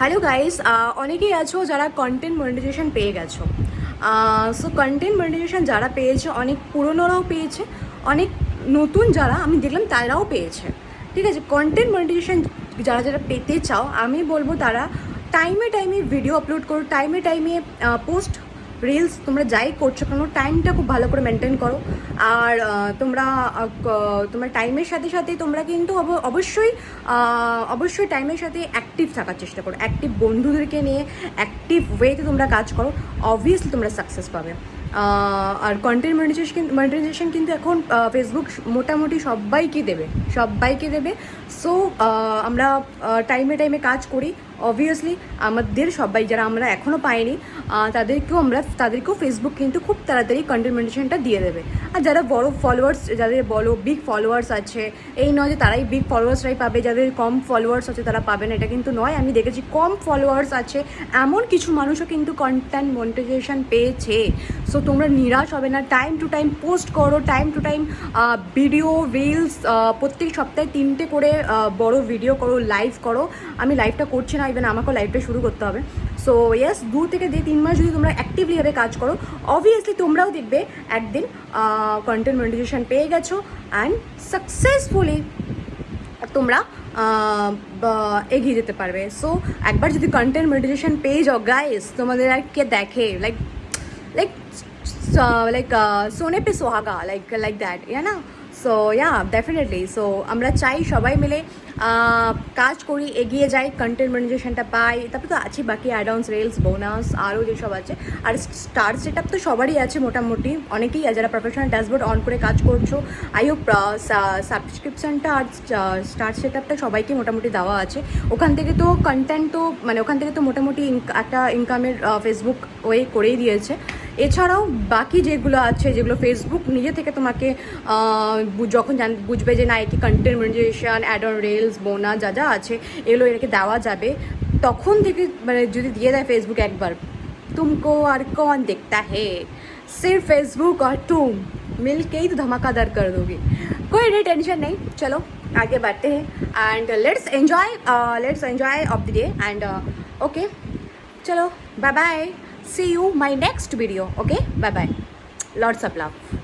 Hello guys, অনেকেই আছো যারা কন্টেন্ট মনিটাইজেশন পেয়ে গেছো। সো কন্টেন্ট মনিটাইজেশন যারা পেয়েছে, অনেক পুরনোরাও পেয়েছে, অনেক নতুন যারা আমি দেখলাম তারাও পেয়েছে। ঠিক আছে, কন্টেন্ট মনিটাইজেশন যারা যারা পেতে চাও, আমি বলবো তারা টাইমে টাইমে ভিডিও আপলোড করো, টাইমে টাইমে পোস্ট রিলস, তোমরা যাই করছো কেন টাইমটা খুব ভালো করে মেনটেন করো। আর তোমার টাইমের সাথে সাথে তোমরা কিন্তু অবশ্যই টাইমের সাথে অ্যাক্টিভ থাকার চেষ্টা করো। অ্যাক্টিভ বন্ধুদেরকে নিয়ে অ্যাক্টিভ ওয়েতে তোমরা কাজ করো, অবভিয়াসলি তোমরা সাকসেস পাবে। আর কন্টেন্ট মনিটাইজেশন কিন্তু এখন ফেসবুক মোটামুটি সবাইকে দেবে। সো আমরা টাইমে টাইমে কাজ করি, অবভিয়াসলি আমাদের সবাই যারা আমরা এখনও পাইনি তাদেরকেও ফেসবুক কিন্তু খুব তাড়াতাড়ি কন্টেন্ট মনিটাইজেশনটা দিয়ে দেবে। আর যারা বড় ফলোয়ার্স, যাদের বিগ ফলোয়ার্স আছে, এই নয় যে তারাই বিগ ফলোয়ার্সরাই পাবে, যাদের কম ফলোয়ার্স আছে তারা পাবে না, এটা কিন্তু নয়। আমি দেখেছি কম ফলোয়ার্স আছে এমন কিছু মানুষও কিন্তু কন্টেন্ট মনিটাইজেশন পেয়েছে। সো তোমরা নিরাশ হবে না, টাইম টু টাইম পোস্ট করো, time to time video reels, প্রত্যেক সপ্তাহে 3টে করে বড় ভিডিও করো, লাইভ করো। আমি লাইভটা করছি না, ইভেন আমাকেও লাইভটা শুরু করতে হবে। সো ইয়েস, 2 থেকে 3 মাস যদি তোমরা অ্যাক্টিভলিভাবে কাজ করো, অবভিয়াসলি তোমরাও দেখবে একদিন কন্টেন্ট মনিটাইজেশন পেয়ে গেছো অ্যান্ড সাকসেসফুলি তোমরা এগিয়ে যেতে পারবে। সো একবার যদি কন্টেন্ট মনিটাইজেশন পেয়ে যাও গাইস, তোমাদের আর কে দেখে, লাইক লাইক লাইক সোনে পে সোহাগা, লাইক দ্যাট, না? So definitely. সো আমরা চাই সবাই মিলে কাজ করি, এগিয়ে যাই, কন্টেন্ট মনিটাইজেশনটা পাই। তারপর তো আছে বাকি অ্যাডভান্স রিলস, বোনাস, আরও যেসব আছে। আর স্টার সেট আপ তো সবারই আছে মোটামুটি, অনেকেই যারা প্রফেশনাল ড্যাশবোর্ড অন করে কাজ করছো। আই হোপ সাবস্ক্রিপশনটা আর স্টার সেট আপটা সবাইকে মোটামুটি দেওয়া আছে। ওখান থেকে তো কন্টেন্ট তো ওখান থেকে তো মোটামুটি একটা ইনকামের ফেসবুক ওয়ে করেই দিয়েছে। এছাড়াও বাকি যেগুলো আছে, যেগুলো ফেসবুক নিজে থেকে তোমাকে যখন বুঝবে যে না কি content monetization, ad on reels, bonus যা আছে এগুলো এটাকে দেওয়া যাবে, তখন থেকে যদি দিয়ে দেয় ফেসবুক একবার, तुमको और कौन देखता है, सिर्फ फेसबुक और तुम मिलके ही तो धमाकेदार कर दोगे। कोई नहीं, टेंशन नहीं, चलो आगे बढ़ते हैं and let's enjoy of the day and okay, चलो bye bye, see you my next video, okay, bye bye, lots of love.